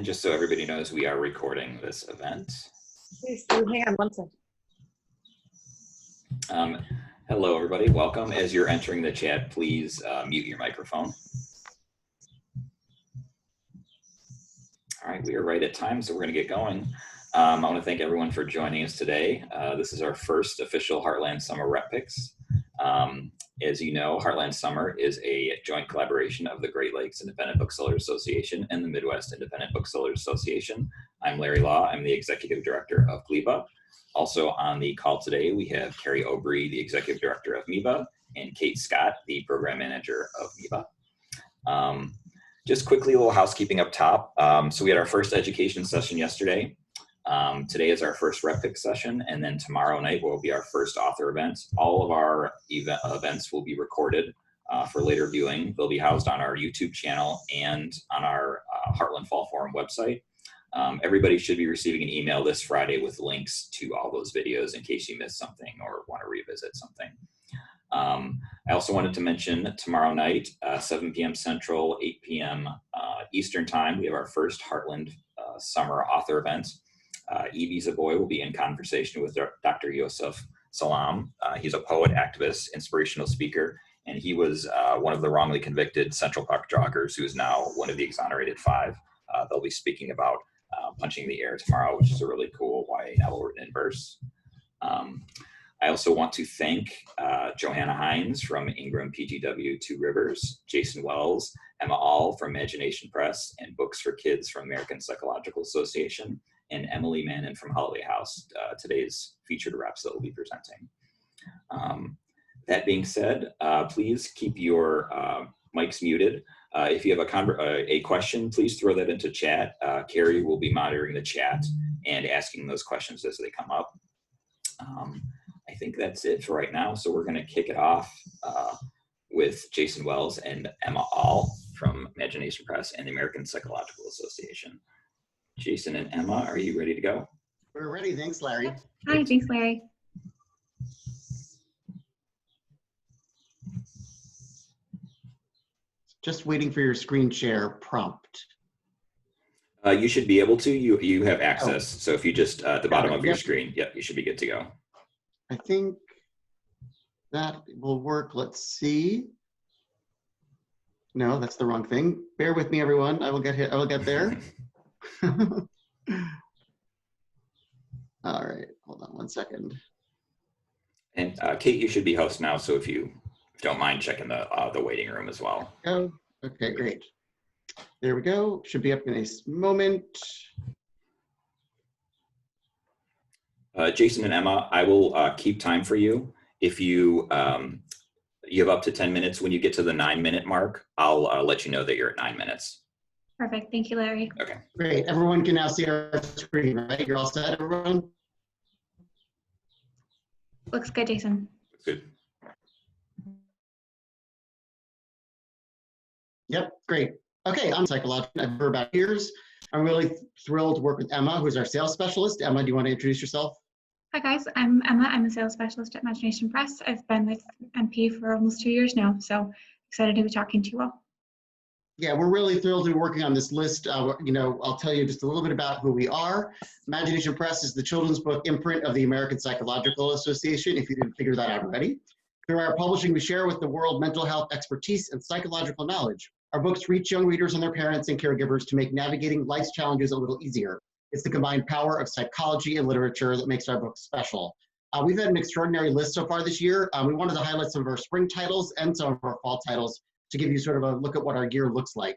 And just so everybody knows, we are recording this event. Please do. Hang on one second. Hello, everybody. Welcome. As you're entering the chat, please mute your microphone. All right, we are right at time, so we're going to get going. I want to thank everyone for joining us today. This is our first official Heartland Summer Rep Picks. As you know, Heartland Summer is a joint collaboration of the Great Lakes Independent Booksellers Association and the Midwest Independent Booksellers Association. I'm Larry Law. I'm the Executive Director of GLEBA. Also on the call today, we have Carrie Obrey, the Executive Director of MEBA, and Kate Scott, the Program Manager of MEBA. Just quickly, a little housekeeping up top. So we had our first education session yesterday. Today is our first Rep Pick session, and then tomorrow night will be our first author event. All of our events will be recorded for later viewing. They'll be housed on our YouTube channel and on our Heartland Fall Forum website. Everybody should be receiving an email this Friday with links to all those videos in case you missed something or want to revisit something. I also wanted to mention tomorrow night, 7 p.m. Central, 8 p.m. Eastern Time, we have our first Heartland Summer Author event. Evie Zaboy will be in conversation with Dr. Yosef Salam. He's a poet, activist, inspirational speaker, and he was one of the wrongly convicted Central Park joggers who is now one of the exonerated 5. They'll be speaking about Punching the Air tomorrow, which is a really cool YA novel written in verse. I also want to thank Johanna Hynes from Ingram PGW Two Rivers, Jason Wells, Emma All from Magination Press, and Books for Kids from American Psychological Association, and Emily Mannon from Holiday House, today's featured reps that will be presenting. That being said, please keep your mics muted. If you have a question, please throw that into chat. Carrie will be monitoring the chat and asking those questions as they come up. I think that's it for right now. So we're going to kick it off with Jason Wells and Emma All from Magination Press and the American Psychological Association. Jason and Emma, are you ready to go? We're ready. Thanks, Larry. Hi, thanks, Larry. Just waiting for your screen share prompt. You should be able to. You have access. Oh. So if you just at the bottom of your Yep. screen, yep, you should be good to go. I think that will work. Let's see. No, that's the wrong thing. Bear with me, everyone. I will get here. I will get there. All right, hold on one second. And Kate, you should be host now, so if you don't mind checking the waiting room as well. Oh, okay, great. There we go. Should be up in a moment. Jason and Emma, I will keep time for you. If you you have up to 10 minutes. When you get to the 9-minute mark, I'll let you know that you're at 9 minutes. Perfect. Thank you, Larry. Okay. Great. Everyone can now see our screen, right? You're all set, everyone? Looks good, Jason. Good. Yep, great. Okay, I'm psychologist for about years. I'm really thrilled to work with Emma, who's our sales specialist. Emma, do you want to introduce yourself? Hi, guys. I'm Emma. I'm a sales specialist at Magination Press. I've been with MP for almost 2 years now, so excited to be talking to you all. Yeah, we're really thrilled to be working on this list. I'll tell you just a little bit about who we are. Magination Press is the children's book imprint of the American Psychological Association, if you didn't figure that out already. Through our publishing, we share with the world mental health expertise and psychological knowledge. Our books reach young readers and their parents and caregivers to make navigating life's challenges a little easier. It's the combined power of psychology and literature that makes our books special. We've had an extraordinary list so far this year. We wanted to highlight some of our spring titles and some of our fall titles to give you sort of a look at what our year looks like.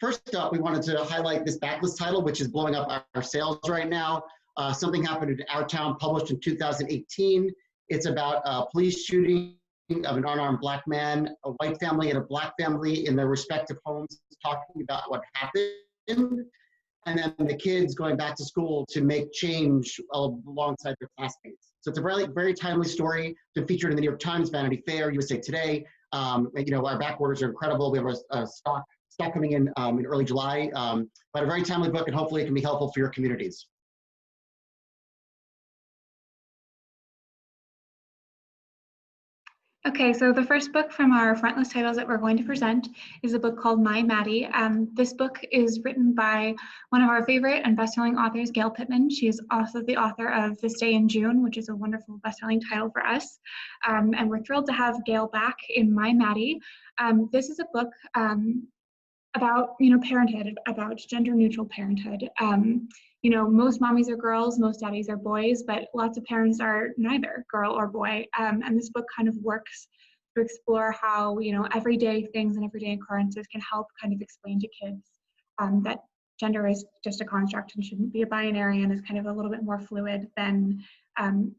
First up, we wanted to highlight this backlist title, which is blowing up our sales right now. Something Happened in Our Town, published in 2018. It's about a police shooting of an unarmed Black man, a white family and a Black family in their respective homes, talking about what happened, and then the kids going back to school to make change alongside their classmates. So it's a very, very timely story. It's been featured in the New York Times, Vanity Fair, USA Today. Our back orders are incredible. We have a stock coming in early July, but a very timely book, and hopefully it can be helpful for your communities. Okay, so the first book from our front list titles that we're going to present is a book called My Maddie. This book is written by one of our favorite and best-selling authors, Gail Pittman. She is also the author of This Day in June, which is a wonderful best-selling title for us. And we're thrilled to have Gail back in My Maddie. This is a book about, parenthood, about gender-neutral parenthood. Most mommies are girls, most daddies are boys, but lots of parents are neither girl or boy. And this book kind of works to explore how, everyday things and everyday occurrences can help kind of explain to kids that gender is just a construct and shouldn't be a binary and is kind of a little bit more fluid than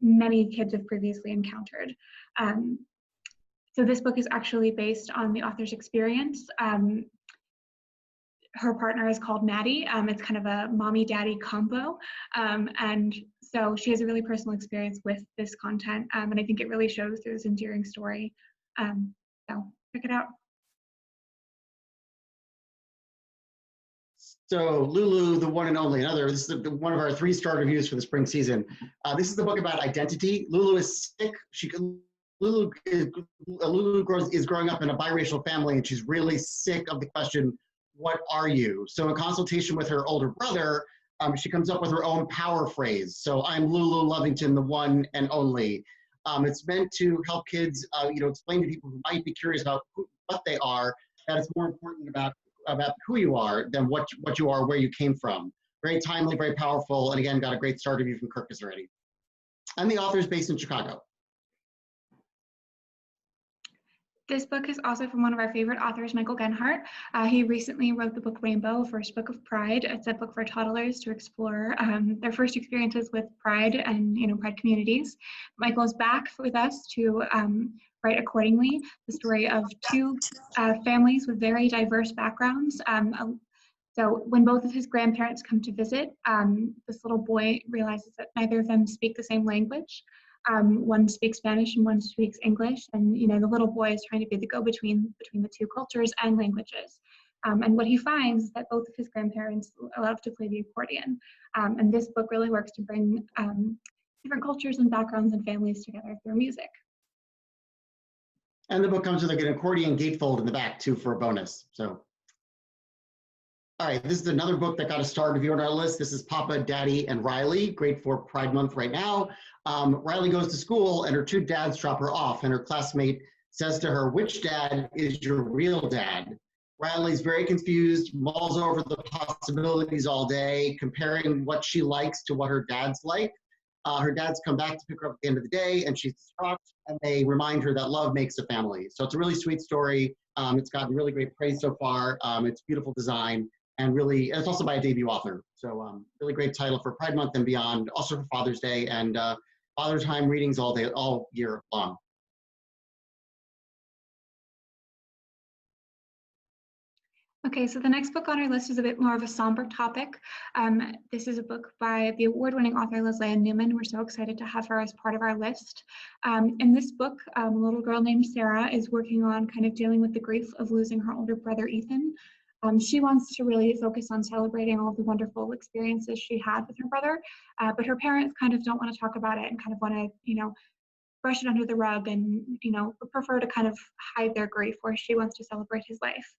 many kids have previously encountered. So this book is actually based on the author's experience. Her partner is called Maddie. It's kind of a mommy-daddy combo. And so she has a really personal experience with this content. And I think it really shows through this endearing story. So check it out. So Lulu, the one and only, this is one of our 3-star reviews for the spring season. This is the book about identity. Lulu is sick. Lulu is growing up in a biracial family, and she's really sick of the question, what are you? So in consultation with her older brother, she comes up with her own power phrase. So I'm Lulu Lovington, the one and only. It's meant to help kids, explain to people who might be curious about what they are, that it's more important about who you are than what you are, where you came from. Very timely, very powerful, and again, got a great start review from Kirkus already. And the author is based in Chicago. This book is also from one of our favorite authors, Michael Genhart. He recently wrote the book Rainbow, First Book of Pride. It's a book for toddlers to explore their first experiences with Pride and Pride communities. Michael's back with us to write accordingly, the story of two families with very diverse backgrounds. So when both of his grandparents come to visit, this little boy realizes that neither of them speak the same language. One speaks Spanish and one speaks English, and the little boy is trying to be the go-between between the two cultures and languages. And what he finds is that both of his grandparents love to play the accordion. And this book really works to bring different cultures and backgrounds and families together through music. And the book comes with like an accordion gatefold in the back too for a bonus. So, all right, this is another book that got a star review on our list. This is Papa, Daddy, and Riley, great for Pride Month right now. Riley goes to school and her 2 dads drop her off, and her classmate says to her, which dad is your real dad? Riley's very confused, mulls over the possibilities all day, comparing what she likes to what her dad's like. Her dads come back to pick her up at the end of the day, and she's distraught, and they remind her that love makes a family. So it's a really sweet story. It's gotten really great praise so far. It's beautiful design, and it's also by a debut author. So really great title for Pride Month and beyond, also for Father's Day, and Father's Time readings all year long. Okay, so the next book on our list is a bit more of a somber topic. This is a book by the award-winning author Leslie Newman. We're so excited to have her as part of our list. In this book, a little girl named Sarah is working on kind of dealing with the grief of losing her older brother Ethan. She wants to really focus on celebrating all of the wonderful experiences she had with her brother, but her parents kind of don't want to talk about it and kind of want to, brush it under the rug and, prefer to kind of hide their grief, where she wants to celebrate his life.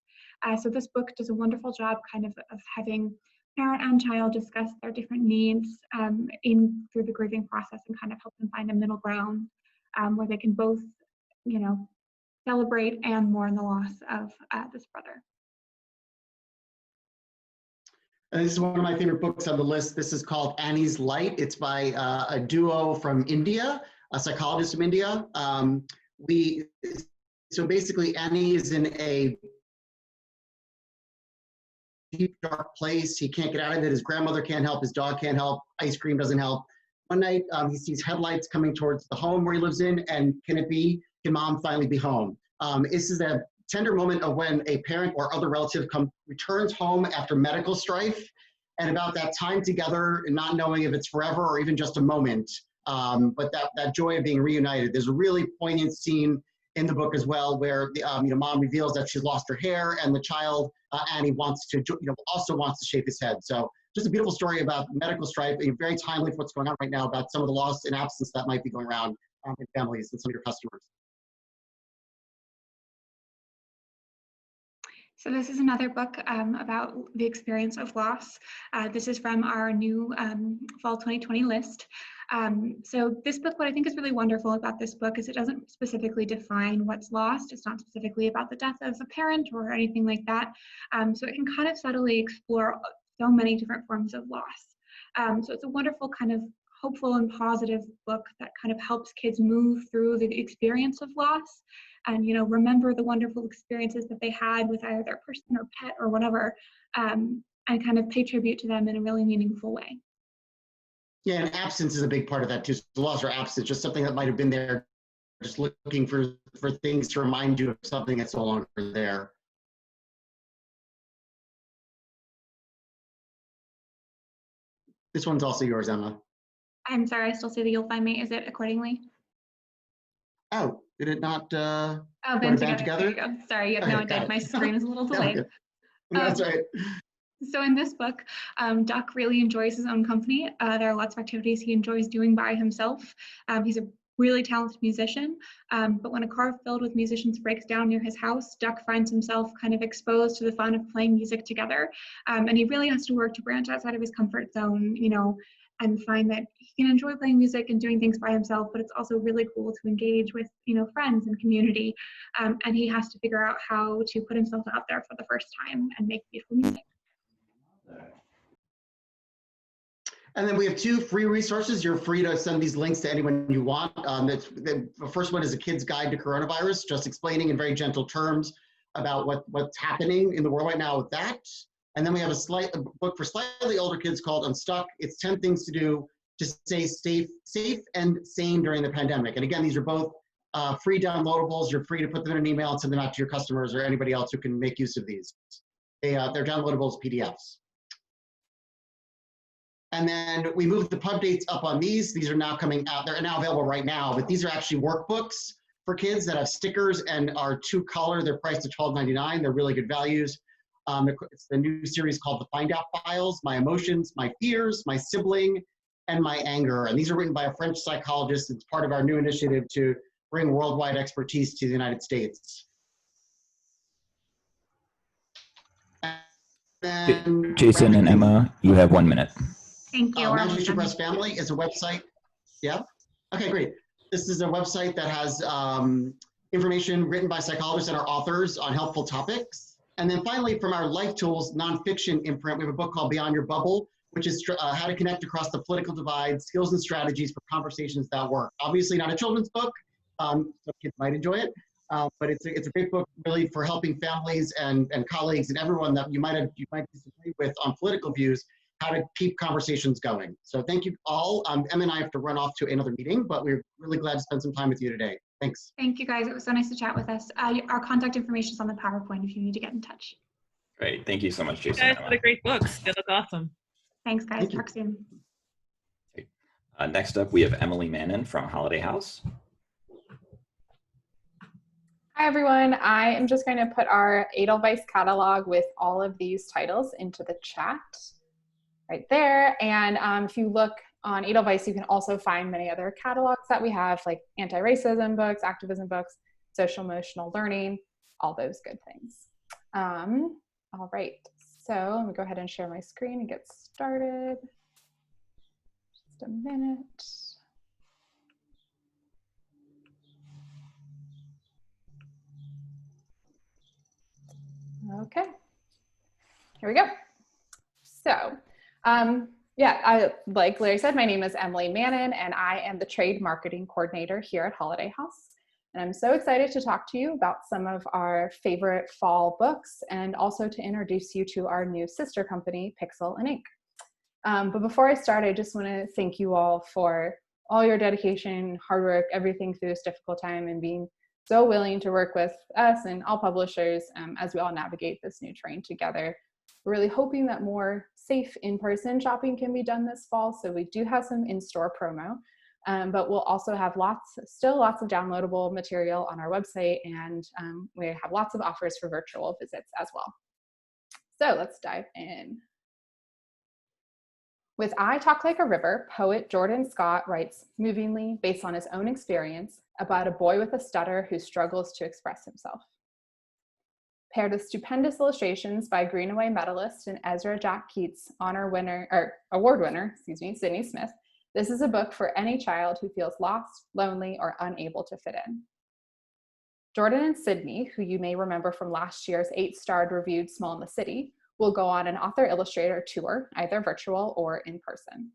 So this book does a wonderful job kind of having parent and child discuss their different needs through the grieving process and kind of help them find a middle ground where they can both, celebrate and mourn the loss of this brother. And this is one of my favorite books on the list. This is called Annie's Light. It's by a duo from India, a psychologist from India. So basically Annie is in a deep, dark place. He can't get out of it. His grandmother can't help. His dog can't help. Ice cream doesn't help. One night, he sees headlights coming towards the home where he lives in, and can mom finally be home? This is a tender moment of when a parent or other relative returns home after medical strife, and about that time together and not knowing if it's forever or even just a moment, but that joy of being reunited. There's a really poignant scene in the book as well where mom reveals that she's lost her hair, and the child, Annie, also wants to shave his head. So just a beautiful story about medical strife, very timely for what's going on right now about some of the loss and absence that might be going around in families and some of your customers. So this is another book about the experience of loss. This is from our new fall 2020 list. So this book, what I think is really wonderful about this book is it doesn't specifically define what's lost. It's not specifically about the death of a parent or anything like that. So it can kind of subtly explore so many different forms of loss. So it's a wonderful kind of hopeful and positive book that kind of helps kids move through the experience of loss and, you know, remember the wonderful experiences that they had with either their person or pet or whatever, and kind of pay tribute to them in a really meaningful way. Yeah, and absence is a big part of that too. So loss or absence, just something that might have been there, just looking for things to remind you of something that's no longer there. This one's also yours, Emma. I'm sorry, I still see that you'll find me. Is it accordingly? Oh, did it not? Oh, band band together? There you go. Sorry, you have Okay, no idea. got My it. screen is a little delayed. Okay. That's right. So in this book, Duck really enjoys his own company. There are lots of activities he enjoys doing by himself. He's a really talented musician, but when a car filled with musicians breaks down near his house, Duck finds himself kind of exposed to the fun of playing music together. And he really has to work to branch outside of his comfort zone, you know, and find that he can enjoy playing music and doing things by himself, but it's also really cool to engage with, you know, friends and community. And he has to figure out how to put himself out there for the first time and make beautiful music. And then we have 2 free resources. You're free to send these links to anyone you want. The first one is a kid's guide to coronavirus, just explaining in very gentle terms about what's happening in the world right now with that. And then we have a book for slightly older kids called Unstuck. It's 10 things to do to stay safe and sane during the pandemic. And again, these are both free downloadables. You're free to put them in an email and send them out to your customers or anybody else who can make use of these. They're downloadable as PDFs. And then we moved the pub dates up on these. These are now coming out. They're now available right now, but these are actually workbooks for kids that have stickers and are 2-color. They're priced at $12.99. They're really good values. It's the new series called The Find Out Files, My Emotions, My Fears, My Sibling, and My Anger. And these are written by a French psychologist. It's part of our new initiative to bring worldwide expertise to the United States. And Jason and Emma, you have 1 minute. Thank you. Magination Press Family is a website. Yeah. Okay, great. This is a website that has information written by psychologists and our authors on helpful topics. And then finally, from our Life Tools nonfiction imprint, we have a book called Beyond Your Bubble, which is how to connect across the political divide, skills and strategies for conversations that work. Obviously not a children's book, some kids might enjoy it, but it's a great book really for helping families and colleagues and everyone that you might disagree with on political views, how to keep conversations going. So thank you all. Emma and I have to run off to another meeting, but we're really glad to spend some time with you today. Thanks. Thank you, guys. It was so nice to chat with us. Our contact information is on the PowerPoint if you need to get in touch. Great. Thank you so much, You Jason. guys for the great books. They look awesome. Thanks, guys. Thank you. Talk soon. Next up, we have Emily Mannon from Holiday House. Hi, everyone. I am just going to put our Edelweiss catalog with all of these titles into the chat right there. And if you look on Edelweiss, you can also find many other catalogs that we have, like anti-racism books, activism books, social emotional learning, all those good things. All right, so let me go ahead and share my screen and get started. Just a minute. Okay, here we go. So, like Larry said, my name is Emily Mannon, and I am the Trade Marketing Coordinator here at Holiday House. And I'm so excited to talk to you about some of our favorite fall books and also to introduce you to our new sister company, Pixel and Ink. But before I start, I just want to thank you all for all your dedication, hard work, everything through this difficult time, and being so willing to work with us and all publishers as we all navigate this new terrain together. We're really hoping that more safe in-person shopping can be done this fall, so we do have some in-store promo, but we'll also have still lots of downloadable material on our website, and we have lots of offers for virtual visits as well. So let's dive in. With I Talk Like a River, poet Jordan Scott writes movingly, based on his own experience, about a boy with a stutter who struggles to express himself. paired with stupendous illustrations by Greenaway medalist and Ezra Jack Keats award winner, Sydney Smith. This is a book for any child who feels lost, lonely, or unable to fit in. Jordan and Sydney, who you may remember from last year's 8-starred reviewed Small in the City, will go on an author-illustrator tour, either virtual or in person.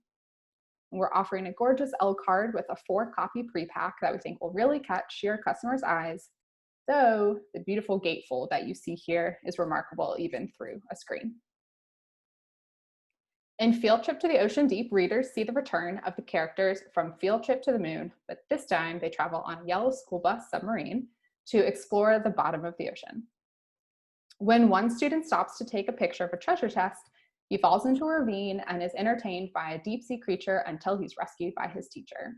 We're offering a gorgeous L card with a 4-copy pre-pack that we think will really catch your customers' eyes, though the beautiful gatefold that you see here is remarkable even through a screen. In Field Trip to the Ocean Deep, readers see the return of the characters from Field Trip to the Moon, but this time they travel on a yellow school bus submarine to explore the bottom of the ocean. When one student stops to take a picture of a treasure chest, he falls into a ravine and is entertained by a deep sea creature until he's rescued by his teacher.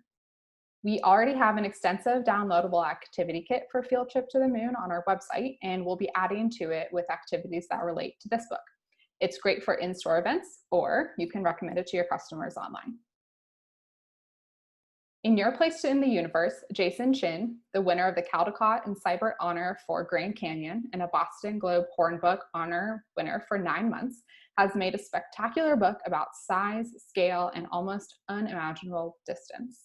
We already have an extensive downloadable activity kit for Field Trip to the Moon on our website, and we'll be adding to it with activities that relate to this book. It's great for in-store events, or you can recommend it to your customers online. In Your Place in the Universe, Jason Chin, the winner of the Caldecott and Seibert Honor for Grand Canyon and a Boston Globe Hornbook Honor winner for 9 months, has made a spectacular book about size, scale, and almost unimaginable distance.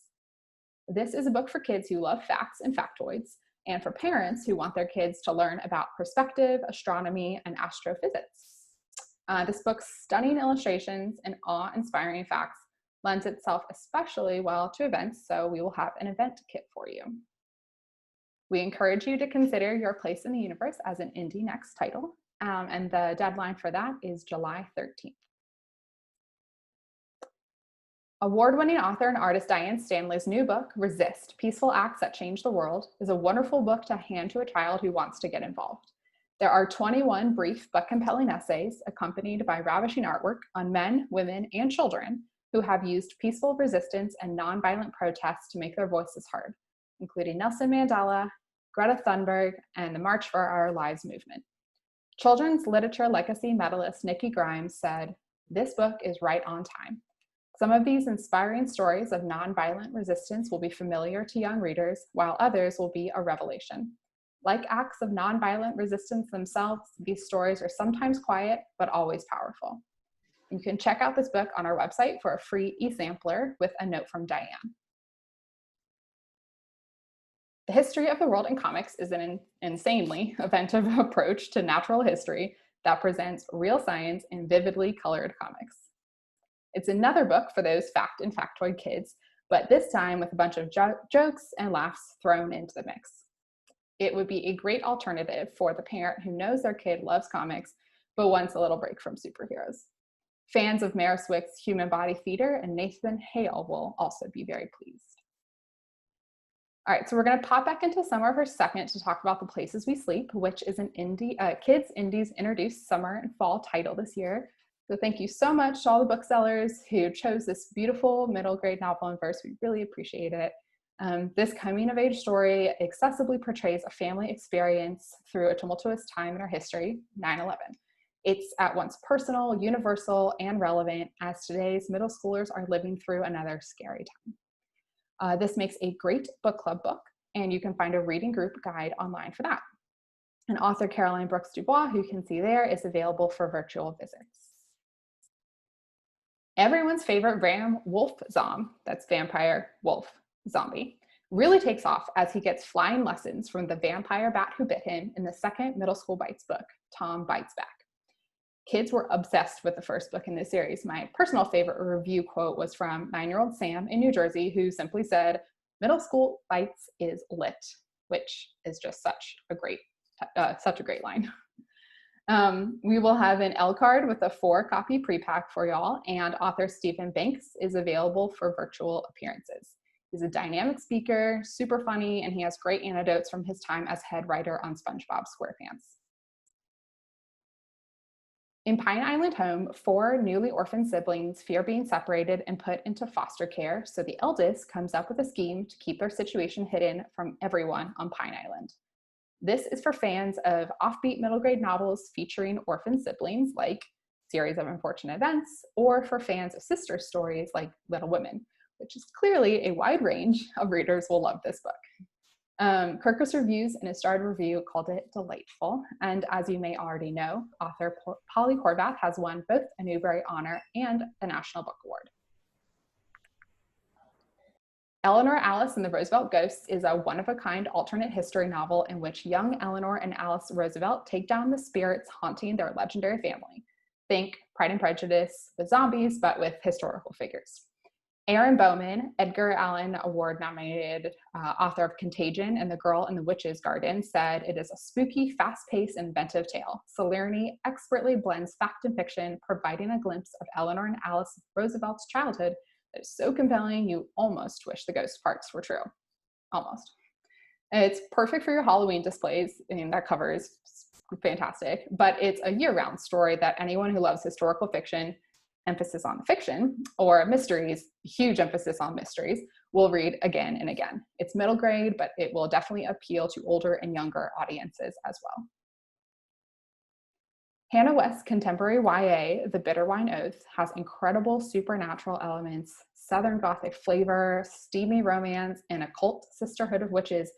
This is a book for kids who love facts and factoids, and for parents who want their kids to learn about perspective, astronomy, and astrophysics. This book's stunning illustrations and awe-inspiring facts lends itself especially well to events, so we will have an event kit for you. We encourage you to consider Your Place in the Universe as an Indie Next title, and the deadline for that is July 13th. Award-winning author and artist Diane Stanley's new book, Resist: Peaceful Acts That Change the World, is a wonderful book to hand to a child who wants to get involved. There are 21 brief but compelling essays accompanied by ravishing artwork on men, women, and children who have used peaceful resistance and nonviolent protests to make their voices heard, including Nelson Mandela, Greta Thunberg, and the March for Our Lives movement. Children's Literature Legacy medalist Nikki Grimes said, "This book is right on time. Some of these inspiring stories of nonviolent resistance will be familiar to young readers, while others will be a revelation. Like acts of nonviolent resistance themselves, these stories are sometimes quiet, but always powerful." You can check out this book on our website for a free e-sampler with a note from Diane. The History of the World in Comics is an insanely inventive approach to natural history that presents real science in vividly colored comics. It's another book for those fact and factoid kids, but this time with a bunch of jokes and laughs thrown into the mix. It would be a great alternative for the parent who knows their kid loves comics, but wants a little break from superheroes. Fans of Mara Swick's Human Body Theater and Nathan Hale will also be very pleased. All right, so we're going to pop back into summer for a second to talk about The Places We Sleep, which is an Kids Indies Introduced Summer and Fall title this year. So thank you so much to all the booksellers who chose this beautiful middle grade novel in verse. We really appreciate it. This coming-of-age story accessibly portrays a family experience through a tumultuous time in our history, 9/11. It's at once personal, universal, and relevant as today's middle schoolers are living through another scary time. This makes a great book club book, and you can find a reading group guide online for that. And author Caroline Brooks Dubois, who you can see there, is available for virtual visits. Everyone's favorite wolf that's vampire wolf zombie, really takes off as he gets flying lessons from the vampire bat who bit him in the second Middle School Bites book, Tom Bites Back. Kids were obsessed with the first book in this series. My personal favorite review quote was from 9-year-old Sam in New Jersey, who simply said, "Middle School Bites is lit," which is just such a great line. We will have an L card with a 4-copy pre-pack for y'all, and author Stephen Banks is available for virtual appearances. He's a dynamic speaker, super funny, and he has great anecdotes from his time as head writer on SpongeBob SquarePants. In Pine Island Home, 4 newly orphaned siblings fear being separated and put into foster care, so the eldest comes up with a scheme to keep their situation hidden from everyone on Pine Island. This is for fans of offbeat middle grade novels featuring orphan siblings like Series of Unfortunate Events, or for fans of sister stories like Little Women, which is clearly a wide range of readers will love this book. Kirkus Reviews, in a starred review, called it delightful. And as you may already know, author Polly Horvath has won both a Newbery Honor and a National Book Award. Eleanor, Alice, and the Roosevelt Ghosts is a one-of-a-kind alternate history novel in which young Eleanor and Alice Roosevelt take down the spirits haunting their legendary family. Think Pride and Prejudice with zombies, but with historical figures. Aaron Bowman, Edgar Allan Award-nominated author of Contagion and The Girl in the Witch's Garden, said it is a spooky, fast-paced, inventive tale. Salerni expertly blends fact and fiction, providing a glimpse of Eleanor and Alice Roosevelt's childhood that is so compelling you almost wish the ghost parts were true. Almost. It's perfect for your Halloween displays. I mean, that cover is fantastic, but it's a year-round story that anyone who loves historical fiction, emphasis on fiction, or mysteries, huge emphasis on mysteries, will read again and again. It's middle grade, but it will definitely appeal to older and younger audiences as well. Hannah West's contemporary YA, The Bitter Wine Oath, has incredible supernatural elements, Southern Gothic flavor, steamy romance, and a cult sisterhood of witches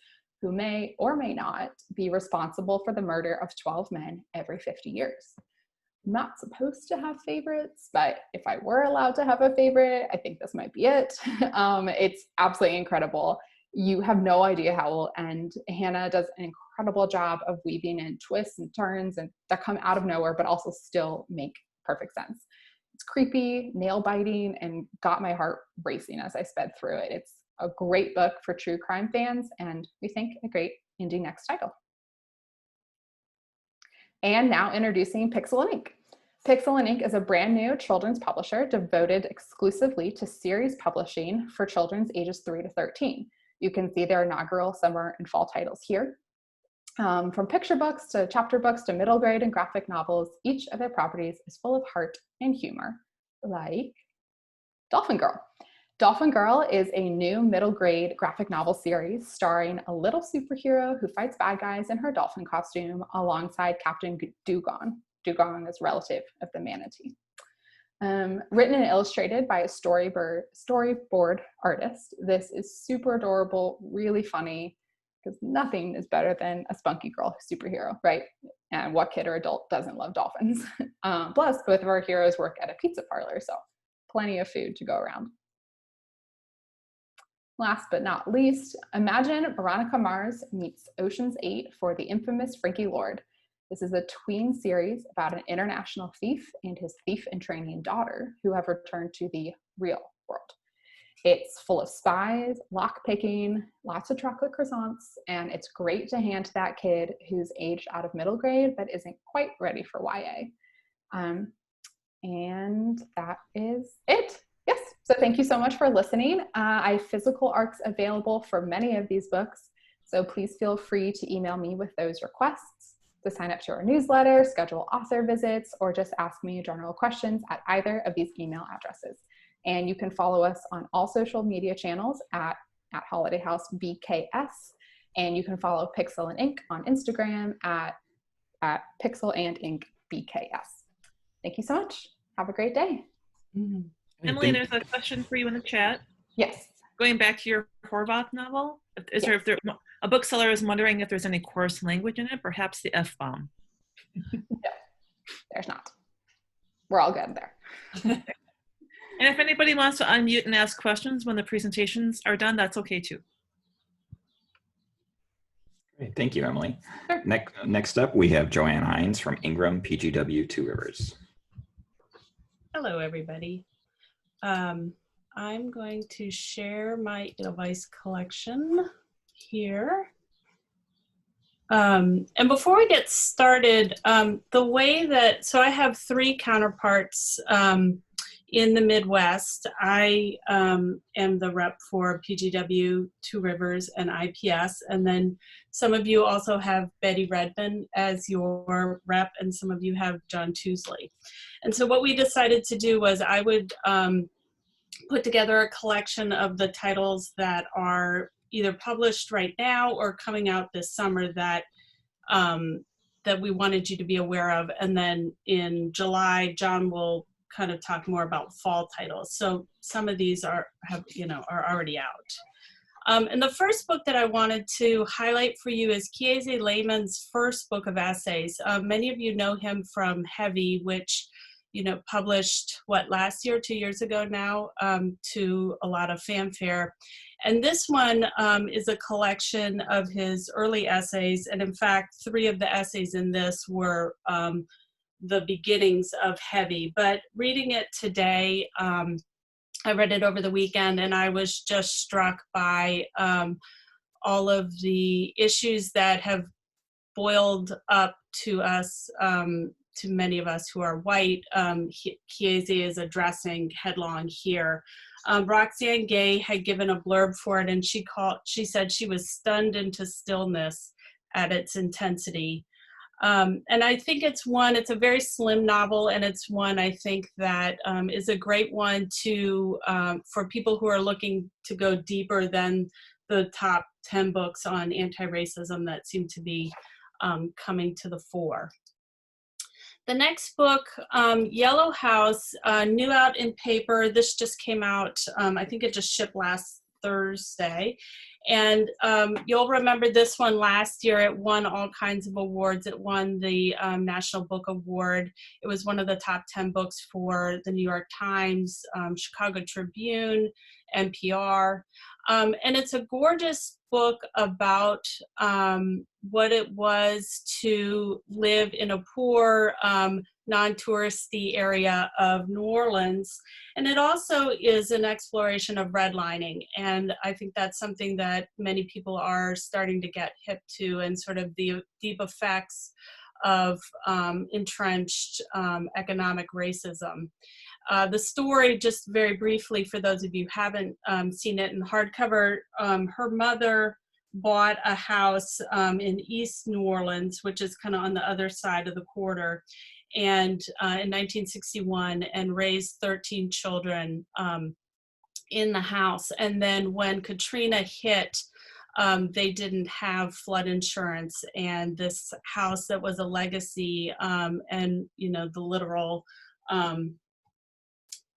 who may or may not be responsible for the murder of 12 men every 50 years. I'm not supposed to have favorites, but if I were allowed to have a favorite, I think this might be it. It's absolutely incredible. You have no idea how it will end. Hannah does an incredible job of weaving in twists and turns and that come out of nowhere, but also still make perfect sense. It's creepy, nail-biting, and got my heart racing as I sped through it. It's a great book for true crime fans, and we think a great indie next title. And now introducing Pixel and Ink. Pixel and Ink is a brand new children's publisher devoted exclusively to series publishing for children's ages 3 to 13. You can see their inaugural summer and fall titles here. From picture books to chapter books to middle grade and graphic novels, each of their properties is full of heart and humor, like Dolphin Girl. Dolphin Girl is a new middle grade graphic novel series starring a little superhero who fights bad guys in her dolphin costume alongside Captain Dugong. Dugong is relative of the manatee. Written and illustrated by a storyboard artist. This is super adorable, really funny, because nothing is better than a spunky girl superhero, right? And what kid or adult doesn't love dolphins? Plus, both of our heroes work at a pizza parlor, so plenty of food to go around. Last but not least, imagine Veronica Mars meets Ocean's 8 for the infamous Frankie Lord. This is a tween series about an international thief and his thief-in-training daughter who have returned to the real world. It's full of spies, lock-picking, lots of chocolate croissants, and it's great to hand to that kid who's aged out of middle grade but isn't quite ready for YA. And that is it. Yes, so thank you so much for listening. I have physical ARCs available for many of these books, so please feel free to email me with those requests, to sign up to our newsletter, schedule author visits, or just ask me general questions at either of these email addresses. And you can follow us on all social media channels at Holiday House BKS, and you can follow Pixel and Ink on Instagram at Pixel and Ink BKS. Thank you so much. Have a great day. Mm-hmm. Emily, there's a question for you in the chat. Yes. Going back to your Horvath novel, a bookseller is wondering if there's any coarse language in it, perhaps the F-bomb. No, there's not. We're all good there. And if anybody wants to unmute and ask questions when the presentations are done, that's okay too. Great, thank you, Emily. Sure. Next up, we have Johanna Hynes from Ingram, PGW, Two Rivers. Hello, everybody. I'm going to share my Edelweiss collection here. And before we get started, the way that, so I have 3 counterparts in the Midwest. I am the rep for PGW, Two Rivers, and IPS. And then some of you also have Betty Redmond as your rep, and some of you have John Tousley. And so what we decided to do was I would put together a collection of the titles that are either published right now or coming out this summer that that we wanted you to be aware of. And then in July, John will kind of talk more about fall titles. So some of these are already out. And the first book that I wanted to highlight for you is Kiese Lehman's first book of essays. Many of you know him from Heavy, which published, last year, 2 years ago now, to a lot of fanfare. And this one is a collection of his early essays. And in fact, 3 of the essays in this were the beginnings of Heavy. But reading it today, I read it over the weekend, and I was just struck by all of the issues that have boiled up to us, to many of us who are white. Kiese is addressing headlong here. Roxane Gay had given a blurb for it, and she said she was stunned into stillness at its intensity. And I think it's a very slim novel, and it's one I think that is a great one to, for people who are looking to go deeper than the top 10 books on anti-racism that seem to be coming to the fore. The next book, Yellow House, new out in paper. This just came out, I think it just shipped last Thursday. And you'll remember this one last year. It won all kinds of awards. It won the National Book Award. It was one of the top 10 books for the New York Times, Chicago Tribune, NPR. And it's a gorgeous book about what it was to live in a poor, non-touristy area of New Orleans. And it also is an exploration of redlining. And I think that's something that many people are starting to get hip to, and sort of the deep effects of entrenched economic racism. The story, just very briefly, for those of you who haven't seen it in hardcover, her mother bought a house in East New Orleans, which is kind of on the other side of the quarter, and in 1961, and raised 13 children in the house. And then when Katrina hit, they didn't have flood insurance, and this house that was a legacy and the literal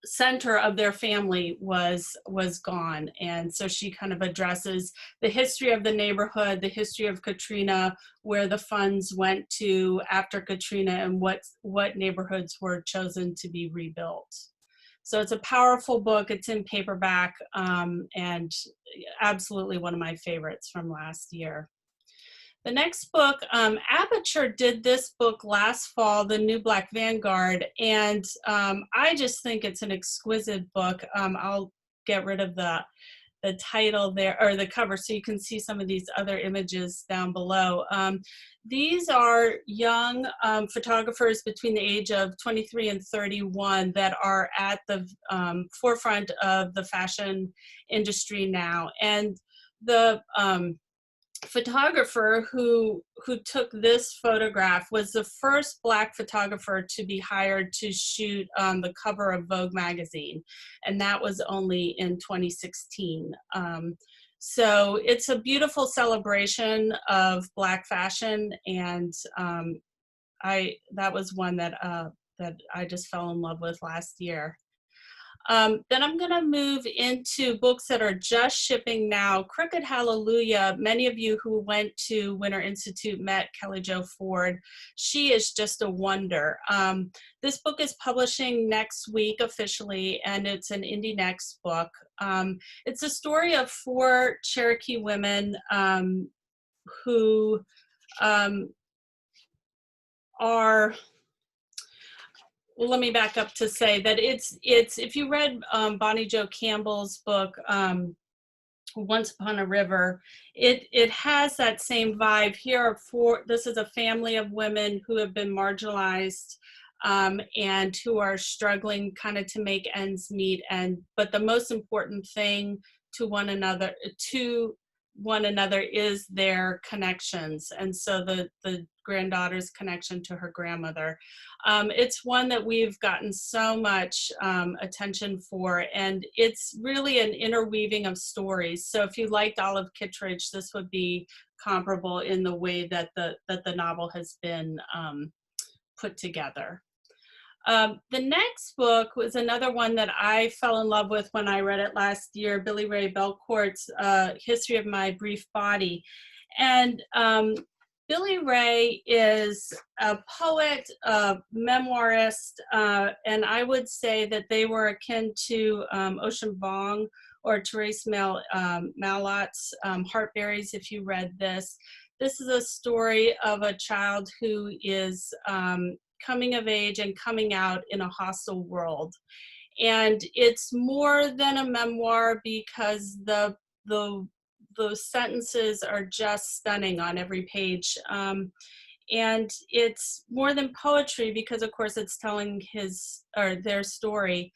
center of their family was gone. And so she kind of addresses the history of the neighborhood, the history of Katrina, where the funds went to after Katrina, and what neighborhoods were chosen to be rebuilt. So it's a powerful book. It's in paperback, and absolutely one of my favorites from last year. The next book, Aperture did this book last fall, The New Black Vanguard, and I just think it's an exquisite book. I'll get rid of the title there, or the cover, so you can see some of these other images down below. These are young photographers between the age of 23 and 31 that are at the forefront of the fashion industry now. And the photographer who took this photograph was the first Black photographer to be hired to shoot the cover of Vogue magazine, and that was only in 2016. So it's a beautiful celebration of Black fashion, and that was one that I just fell in love with last year. Then I'm going to move into books that are just shipping now. Crooked Hallelujah. Many of you who went to Winter Institute met Kelly Jo Ford. She is just a wonder. This book is publishing next week officially, and it's an Indie Next book. It's a story of 4 Cherokee women who are... Well, let me back up to say that it's if you read Bonnie Jo Campbell's book, Once Upon a River, it has that same vibe. This is a family of women who have been marginalized and who are struggling kind of to make ends meet. But the most important thing to one another is their connections. And so the granddaughter's connection to her grandmother. It's one that we've gotten so much attention for, and it's really an interweaving of stories. So if you liked Olive Kittredge, this would be comparable in the way that the novel has been put together. The next book was another one that I fell in love with when I read it last year, Billy Ray Belcourt's History of My Brief Body. And Billy Ray is a poet, a memoirist, and I would say that they were akin to Ocean Vuong or Therese Malot's Heartberries, if you read this. This is a story of a child who is coming of age and coming out in a hostile world. And it's more than a memoir because the sentences are just stunning on every page. And it's more than poetry because, of course, it's telling their story.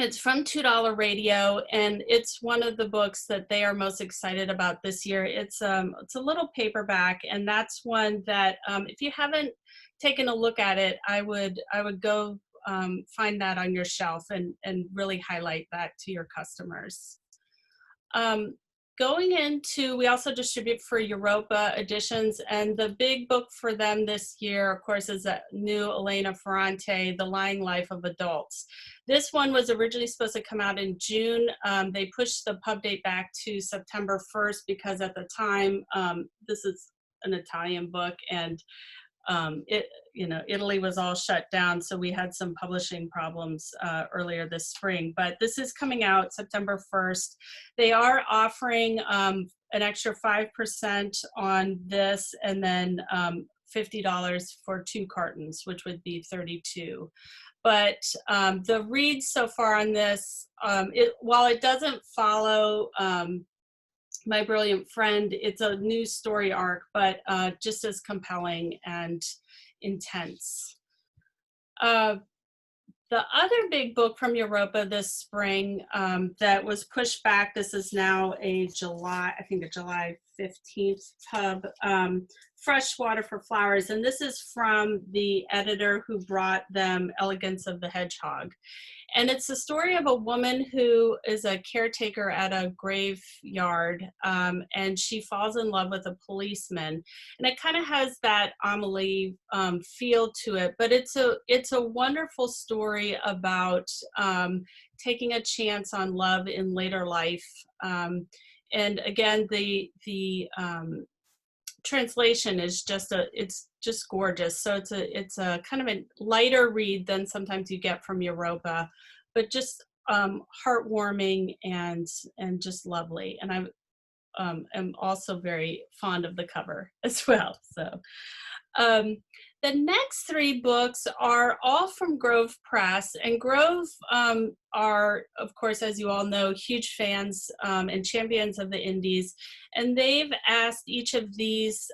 It's from $2 Radio, and it's one of the books that they are most excited about this year. It's a little paperback, and that's one that if you haven't taken a look at it, I would go find that on your shelf and really highlight that to your customers. Going into, we also distribute for Europa editions, and the big book for them this year, of course, is that new Elena Ferrante, The Lying Life of Adults. This one was originally supposed to come out in June. They pushed the pub date back to September 1st because at the time, this is an Italian book, and Italy was all shut down, so we had some publishing problems earlier this spring. But this is coming out September 1st. They are offering an extra 5% on this, and then $50 for 2 cartons, which would be $32. But the reads so far on this, while it doesn't follow My Brilliant Friend, it's a new story arc, but just as compelling and intense. The other big book from Europa this spring that was pushed back, this is now a July 15th pub, Fresh Water for Flowers, and this is from the editor who brought them Elegance of the Hedgehog. And it's the story of a woman who is a caretaker at a graveyard, and she falls in love with a policeman. And it kind of has that Amelie feel to it, but it's a wonderful story about taking a chance on love in later life. And again, the translation is it's just gorgeous. So it's a kind of a lighter read than sometimes you get from Europa, but just heartwarming and just lovely. And I am also very fond of the cover as well. So the next 3 books are all from Grove Press, and Grove are, of course, as you all know, huge fans and champions of the indies, and they've asked each of these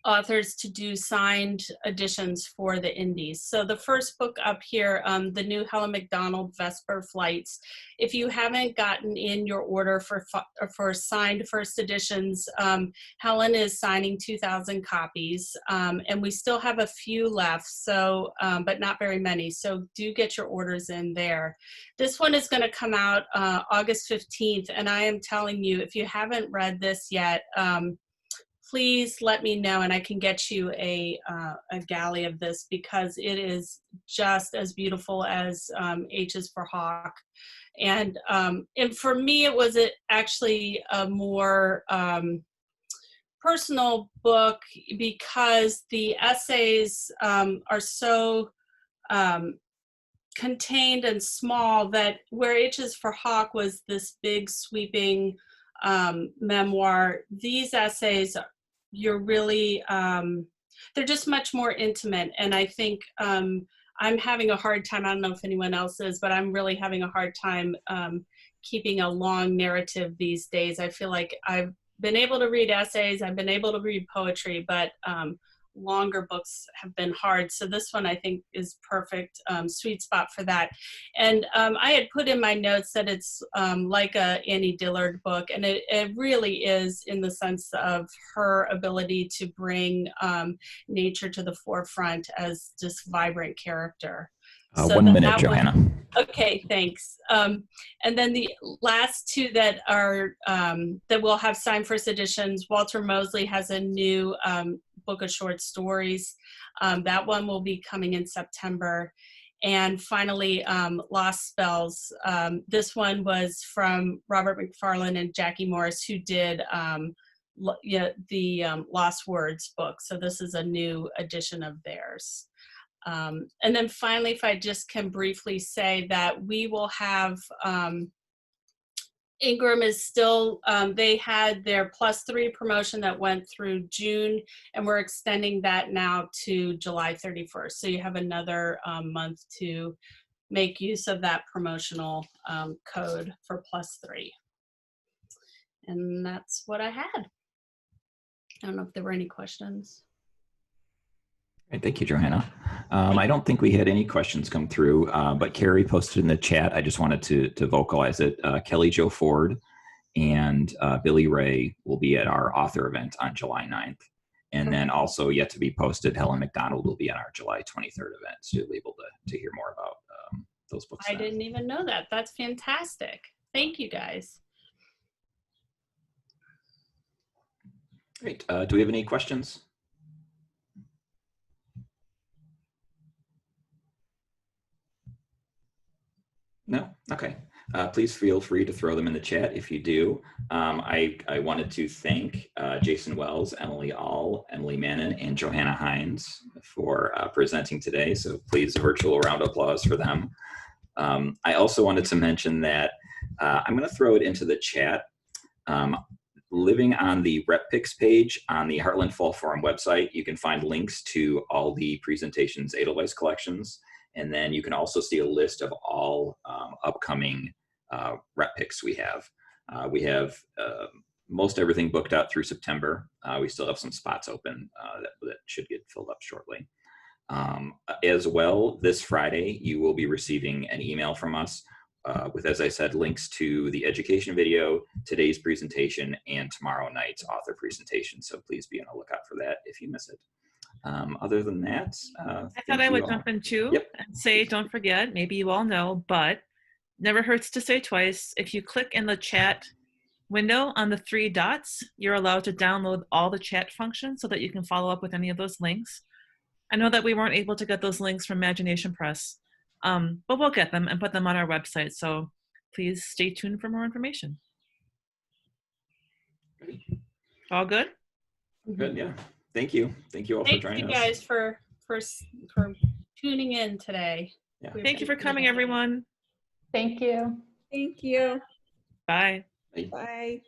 authors to do signed editions for the indies. So the first book up here, the new Helen McDonald Vesper Flights. If you haven't gotten in your order for signed first editions, Helen is signing 2,000 copies, and we still have a few left, so but not very many. So do get your orders in there. This one is going to come out August 15th, and I am telling you, if you haven't read this yet, please let me know and I can get you a galley of this, because it is just as beautiful as H is for Hawk. And for me, it was actually a more personal book, because the essays are so contained and small that where H is for Hawk was this big sweeping memoir, these essays, you're really, they're just much more intimate. And I think I'm having a hard time, I don't know if anyone else is, but I'm really having a hard time keeping a long narrative these days. I feel like I've been able to read essays, I've been able to read poetry, but longer books have been hard. So this one I think is perfect, sweet spot for that. And I had put in my notes that it's like a Annie Dillard book, and it really is, in the sense of her ability to bring nature to the forefront as this vibrant character. So 1 minute, Johanna. Okay, thanks. And then the last 2 that are that will have signed first editions, Walter Mosley has a new book of short stories. That one will be coming in September. And finally, Lost Spells. This one was from Robert McFarlane and Jackie Morris, who did the Lost Words book. So this is a new edition of theirs. And then finally, if I just can briefly say that we will have, Ingram is still, they had their +3 promotion that went through June, and we're extending that now to July 31st. So you have another month to make use of that promotional code for +3. And that's what I had. I don't know if there were any questions. Great, thank you, Johanna. I don't think we had any questions come through, but Carrie posted in the chat. I just wanted to vocalize it. Kelly Jo Ford and Billy Ray will be at our author event on July 9th. And then also yet to be posted, Helen McDonald will be at our July 23rd event. So you'll be able to hear more about those books. I didn't even know that. That's fantastic. Thank you, guys. Great. Do we have any questions? No? Okay. Please feel free to throw them in the chat if you do. I wanted to thank Jason Wells, Emily All, Emily Mannon, and Johanna Hynes for presenting today. So please, a virtual round of applause for them. I also wanted to mention that I'm going to throw it into the chat. Living on the Rep Picks page on the Heartland Fall Forum website, you can find links to all the presentations, Edelweiss collections. And then you can also see a list of all upcoming Rep Picks we have. We have most everything booked out through September. We still have some spots open that should get filled up shortly. As well, this Friday, you will be receiving an email from us with, as I said, links to the education video, today's presentation, and tomorrow night's author presentation. So please be on the lookout for that if you miss it. Other than that, I thought I would jump in too and say, don't forget, maybe you all know, but never hurts to say twice. If you click in the chat window on the 3 dots, you're allowed to download all the chat functions so that you can follow up with any of those links. I know that we weren't able to get those links from Magination Press, but we'll get them and put them on our website. So please stay tuned for more information. All good? Good, yeah. Thank you. Thank you all for joining us. Thank you guys for tuning in today. Yeah. Thank you for coming, everyone. Thank you. Thank you. Bye. Bye. Bye.